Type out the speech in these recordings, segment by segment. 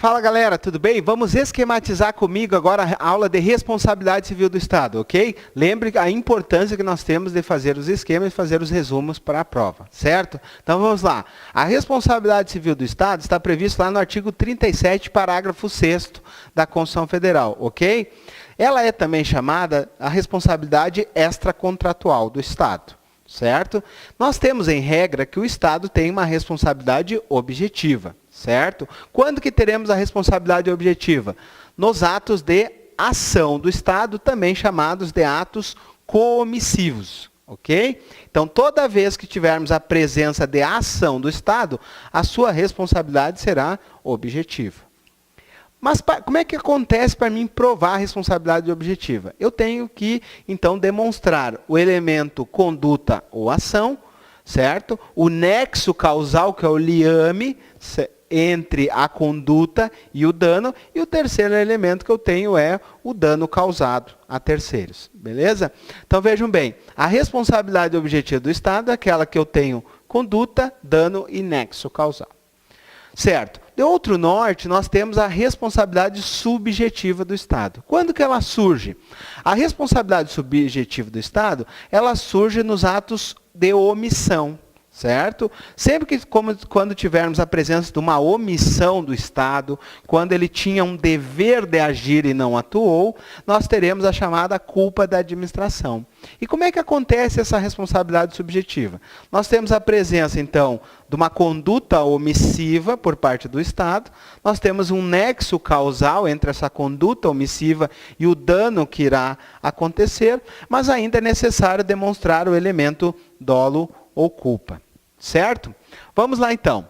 Fala galera, tudo bem? Vamos esquematizar comigo agora a aula de responsabilidade civil do Estado, ok? Lembre a importância que nós temos de fazer os esquemas e fazer os resumos para a prova, certo? Então vamos lá. A responsabilidade civil do Estado está prevista lá no artigo 37, parágrafo 6º da Constituição Federal, ok? Ela é também chamada a responsabilidade extracontratual do Estado, certo? Nós temos em regra que o Estado tem uma responsabilidade objetiva. Certo? Quando que teremos a responsabilidade objetiva? Nos atos de ação do Estado, também chamados de atos coomissivos. Ok? Então, toda vez que tivermos a presença de ação do Estado, a sua responsabilidade será objetiva. Mas como é que acontece para mim provar a responsabilidade objetiva? Eu tenho que, então, demonstrar o elemento conduta ou ação, certo? O nexo causal, que é o liame, entre a conduta e o dano, e o terceiro elemento que eu tenho é o dano causado a terceiros, beleza? Então vejam bem, a responsabilidade objetiva do Estado é aquela que eu tenho conduta, dano e nexo causal. Certo. De outro norte, nós temos a responsabilidade subjetiva do Estado. Quando que ela surge? A responsabilidade subjetiva do Estado, ela surge nos atos de omissão. Certo? Sempre que, quando tivermos a presença de uma omissão do Estado, quando ele tinha um dever de agir e não atuou, nós teremos a chamada culpa da administração. E como é que acontece essa responsabilidade subjetiva? Nós temos a presença, então, de uma conduta omissiva por parte do Estado, nós temos um nexo causal entre essa conduta omissiva e o dano que irá acontecer, mas ainda é necessário demonstrar o elemento dolo ou culpa. Certo? Vamos lá então.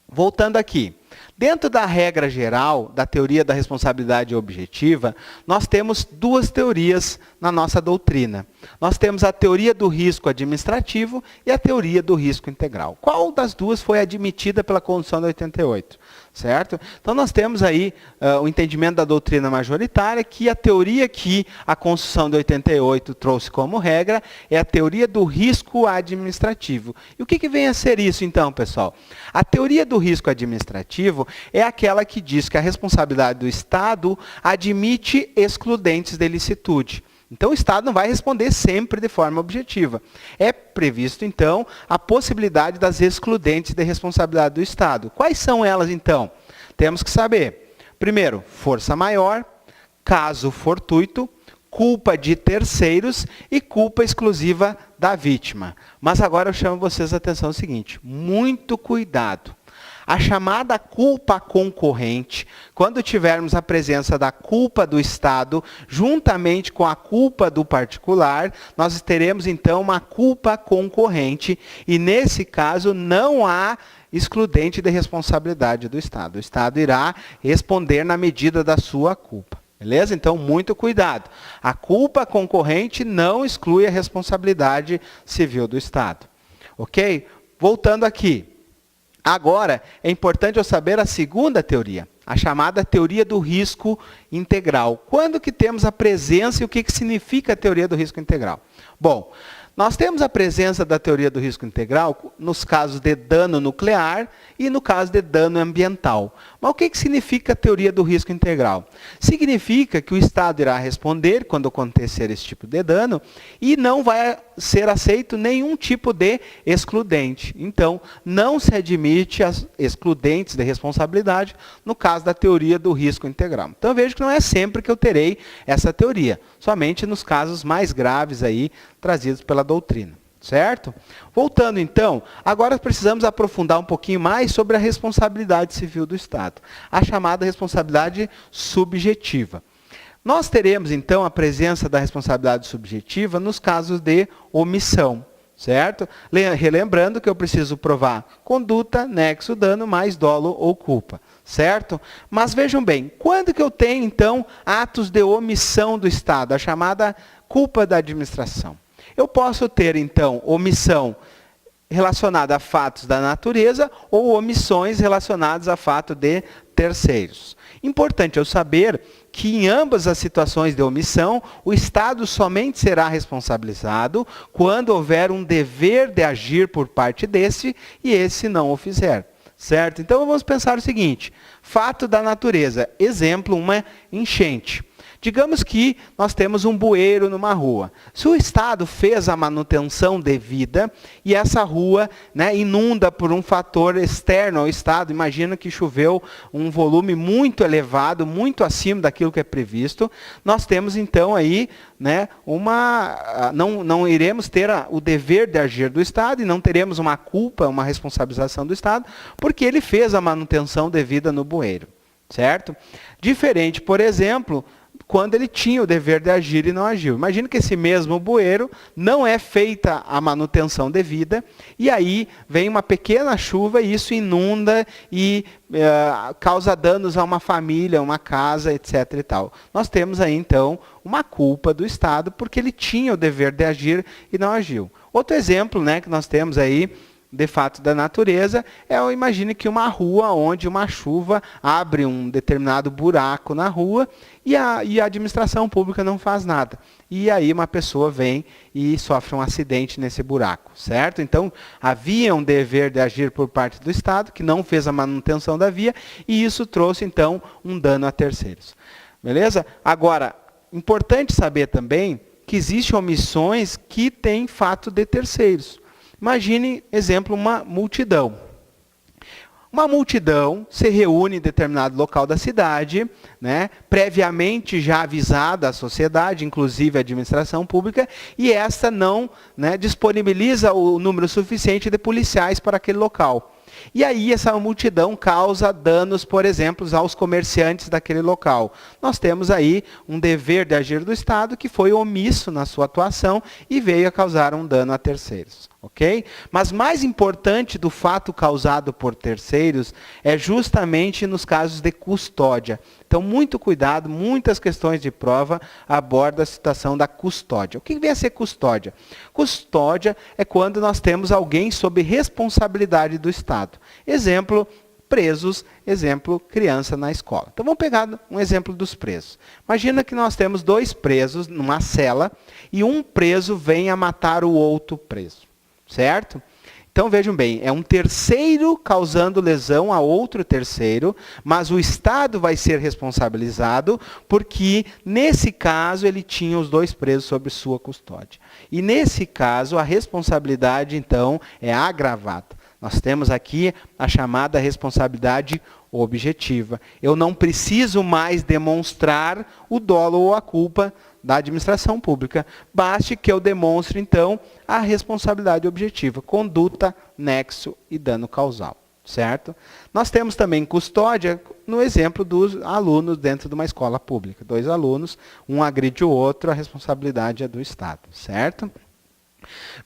Voltando aqui. Dentro da regra geral, da teoria da responsabilidade objetiva, nós temos duas teorias na nossa doutrina. Nós temos a teoria do risco administrativo e a teoria do risco integral. Qual das duas foi admitida pela Constituição de 88? Certo? Então nós temos aí o entendimento da doutrina majoritária, que a teoria que a Constituição de 88 trouxe como regra é a teoria do risco administrativo. E o que vem a ser isso então, pessoal? A teoria do risco administrativo é aquela que diz que a responsabilidade do Estado admite excludentes de licitude. Então, o Estado não vai responder sempre de forma objetiva. É previsto, então, a possibilidade das excludentes de responsabilidade do Estado. Quais são elas, então? Temos que saber. Primeiro, força maior, caso fortuito, culpa de terceiros e culpa exclusiva da vítima. Mas agora eu chamo vocês a atenção ao seguinte, muito cuidado. A chamada culpa concorrente, quando tivermos a presença da culpa do Estado, juntamente com a culpa do particular, nós teremos então uma culpa concorrente e nesse caso não há excludente de responsabilidade do Estado. O Estado irá responder na medida da sua culpa. Beleza? Então, muito cuidado. A culpa concorrente não exclui a responsabilidade civil do Estado. Ok? Voltando aqui. Agora, é importante eu saber a segunda teoria, a chamada teoria do risco integral. Quando que temos a presença e o que significa a teoria do risco integral? Bom, nós temos a presença da teoria do risco integral nos casos de dano nuclear e no caso de dano ambiental. Mas o que significa a teoria do risco integral? Significa que o Estado irá responder quando acontecer esse tipo de dano e não vai ser aceito nenhum tipo de excludente. Então, não se admite as excludentes de responsabilidade no caso da teoria do risco integral. Então, eu vejo que não é sempre que eu terei essa teoria, somente nos casos mais graves aí trazidos pela doutrina. Certo? Voltando então, agora precisamos aprofundar um pouquinho mais sobre a responsabilidade civil do Estado, a chamada responsabilidade subjetiva. Nós teremos então a presença da responsabilidade subjetiva nos casos de omissão, certo? Relembrando que eu preciso provar conduta, nexo, dano, mais dolo ou culpa, certo? Mas vejam bem, quando que eu tenho então atos de omissão do Estado, a chamada culpa da administração? Eu posso ter, então, omissão relacionada a fatos da natureza ou omissões relacionadas a fato de terceiros. Importante eu saber que em ambas as situações de omissão, o Estado somente será responsabilizado quando houver um dever de agir por parte desse e esse não o fizer. certo? Então vamos pensar o seguinte, fato da natureza, exemplo, uma enchente. Digamos que nós temos um bueiro numa rua. Se o Estado fez a manutenção devida e essa rua, né, inunda por um fator externo ao Estado, imagina que choveu um volume muito elevado, muito acima daquilo que é previsto, nós temos então aí, né, não iremos ter o dever de agir do Estado e não teremos uma culpa, uma responsabilização do Estado, porque ele fez a manutenção devida no bueiro, certo? Diferente, por exemplo, quando ele tinha o dever de agir e não agiu. Imagina que esse mesmo bueiro não é feita a manutenção devida, e aí vem uma pequena chuva e isso inunda e causa danos a uma família, uma casa, etc. e tal. Nós temos aí, então, uma culpa do Estado, porque ele tinha o dever de agir e não agiu. Outro exemplo, né, que nós temos aí, de fato da natureza, imagine que uma rua onde uma chuva abre um determinado buraco na rua e a administração pública não faz nada. E aí uma pessoa vem e sofre um acidente nesse buraco, certo? Então, havia um dever de agir por parte do Estado, que não fez a manutenção da via, e isso trouxe, então, um dano a terceiros. Beleza? Agora, importante saber também que existem omissões que têm fato de terceiros. Imagine, exemplo, uma multidão. Uma multidão se reúne em determinado local da cidade, né, previamente já avisada à sociedade, inclusive à administração pública, e esta não, né, disponibiliza o número suficiente de policiais para aquele local. E aí essa multidão causa danos, por exemplo, aos comerciantes daquele local. Nós temos aí um dever de agir do Estado que foi omisso na sua atuação e veio a causar um dano a terceiros. Ok? Mas mais importante do fato causado por terceiros é justamente nos casos de custódia. Então, muito cuidado, muitas questões de prova abordam a situação da custódia. O que vem a ser custódia? Custódia é quando nós temos alguém sob responsabilidade do Estado. Exemplo, presos, exemplo, criança na escola. Então, vamos pegar um exemplo dos presos. Imagina que nós temos 2 presos numa cela e um preso vem a matar o outro preso. Certo? Então vejam bem, é um terceiro causando lesão a outro terceiro, mas o Estado vai ser responsabilizado porque, nesse caso, ele tinha os 2 presos sob sua custódia. E nesse caso, a responsabilidade, então, é agravada. Nós temos aqui a chamada responsabilidade objetiva. Eu não preciso mais demonstrar o dolo ou a culpa da administração pública. Baste que eu demonstre, então, a responsabilidade objetiva, conduta, nexo e dano causal. Certo? Nós temos também custódia no exemplo dos alunos dentro de uma escola pública. 2 alunos, um agride o outro, a responsabilidade é do Estado. Certo?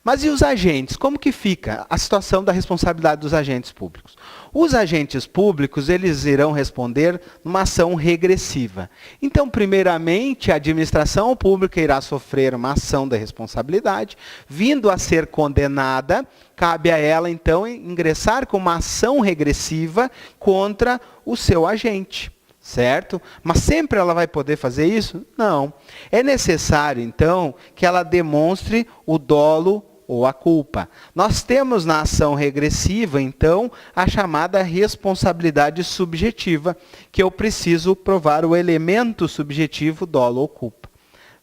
Mas e os agentes? Como que fica a situação da responsabilidade dos agentes públicos? Os agentes públicos, eles irão responder numa ação regressiva. Então, primeiramente, a administração pública irá sofrer uma ação de responsabilidade, vindo a ser condenada, cabe a ela, então, ingressar com uma ação regressiva contra o seu agente. Certo? Mas sempre ela vai poder fazer isso? Não. É necessário, então, que ela demonstre o dolo ou a culpa. Nós temos na ação regressiva, então, a chamada responsabilidade subjetiva, que eu preciso provar o elemento subjetivo, dolo ou culpa.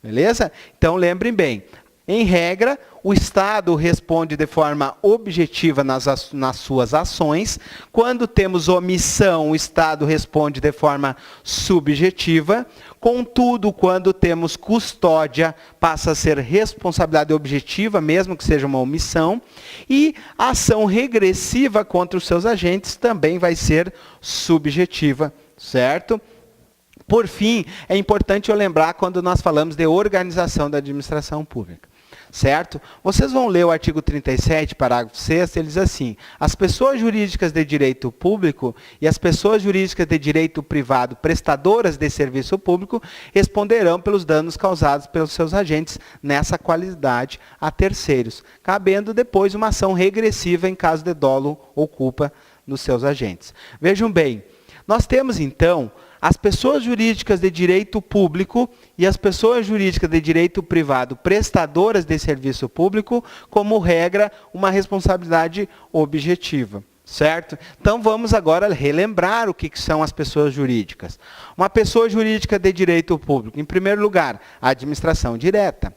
Beleza? Então, lembrem bem. Em regra, o Estado responde de forma objetiva nas suas ações. Quando temos omissão, o Estado responde de forma subjetiva. Contudo, quando temos custódia, passa a ser responsabilidade objetiva, mesmo que seja uma omissão. E a ação regressiva contra os seus agentes também vai ser subjetiva, certo? Por fim, é importante eu lembrar quando nós falamos de organização da administração pública. Certo? Vocês vão ler o artigo 37, parágrafo 6º, ele diz assim: as pessoas jurídicas de direito público e as pessoas jurídicas de direito privado prestadoras de serviço público responderão pelos danos causados pelos seus agentes nessa qualidade a terceiros, cabendo depois uma ação regressiva em caso de dolo ou culpa dos seus agentes. Vejam bem, nós temos então as pessoas jurídicas de direito público e as pessoas jurídicas de direito privado prestadoras de serviço público, como regra, uma responsabilidade objetiva. Certo? Então vamos agora relembrar o que são as pessoas jurídicas. Uma pessoa jurídica de direito público, em primeiro lugar, a administração direta.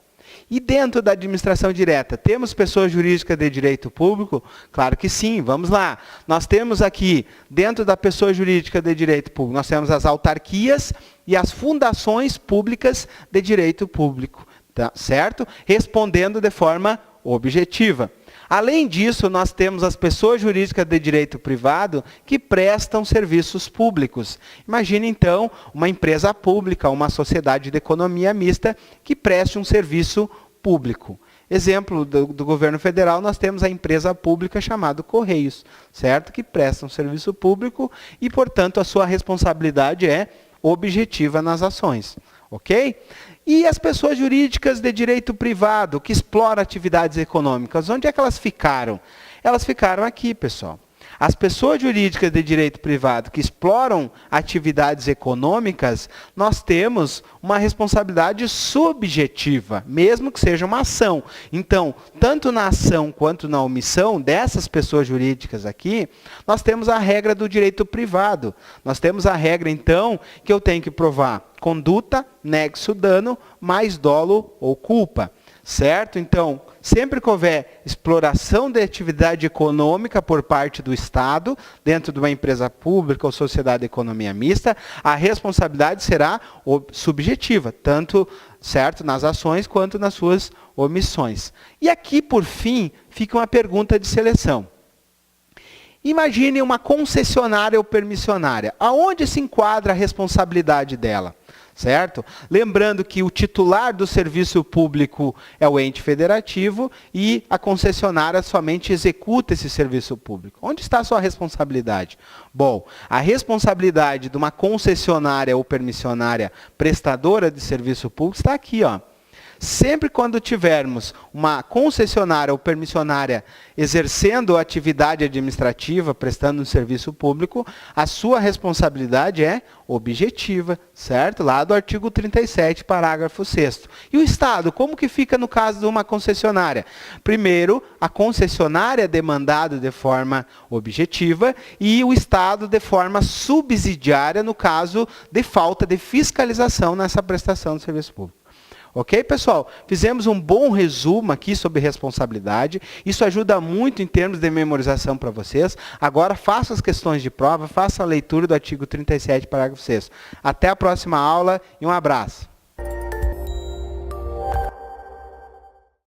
E dentro da administração direta, temos pessoas jurídicas de direito público? Claro que sim, vamos lá. Nós temos aqui, dentro da pessoa jurídica de direito público, nós temos as autarquias e as fundações públicas de direito público, tá? Certo? Respondendo de forma objetiva. Além disso, nós temos as pessoas jurídicas de direito privado que prestam serviços públicos. Imagine, então, uma empresa pública, uma sociedade de economia mista que preste um serviço público. Exemplo do governo federal, nós temos a empresa pública chamada Correios, certo? Que presta um serviço público e, portanto, a sua responsabilidade é objetiva nas ações. Ok? E as pessoas jurídicas de direito privado, que exploram atividades econômicas, onde é que elas ficaram? Elas ficaram aqui, pessoal. As pessoas jurídicas de direito privado que exploram atividades econômicas, nós temos uma responsabilidade subjetiva, mesmo que seja uma ação. Então, tanto na ação quanto na omissão dessas pessoas jurídicas aqui, nós temos a regra do direito privado. Nós temos a regra, então, que eu tenho que provar conduta, nexo, dano, mais dolo ou culpa. Certo? Então, sempre que houver exploração de atividade econômica por parte do Estado, dentro de uma empresa pública ou sociedade de economia mista, a responsabilidade será subjetiva, tanto, certo, nas ações quanto nas suas omissões. E aqui, por fim, fica uma pergunta de seleção. Imagine uma concessionária ou permissionária. Aonde se enquadra a responsabilidade dela? Certo? Lembrando que o titular do serviço público é o ente federativo e a concessionária somente executa esse serviço público. Onde está a sua responsabilidade? Bom, a responsabilidade de uma concessionária ou permissionária prestadora de serviço público está aqui, ó. Sempre quando tivermos uma concessionária ou permissionária exercendo atividade administrativa, prestando um serviço público, a sua responsabilidade é objetiva, certo? Lá do artigo 37, parágrafo 6º. E o Estado, como que fica no caso de uma concessionária? Primeiro, a concessionária é demandada de forma objetiva e o Estado de forma subsidiária no caso de falta de fiscalização nessa prestação de serviço público. Ok, pessoal? Fizemos um bom resumo aqui sobre responsabilidade. Isso ajuda muito em termos de memorização para vocês. Agora, faça as questões de prova, faça a leitura do artigo 37, parágrafo 6º. Até a próxima aula e um abraço.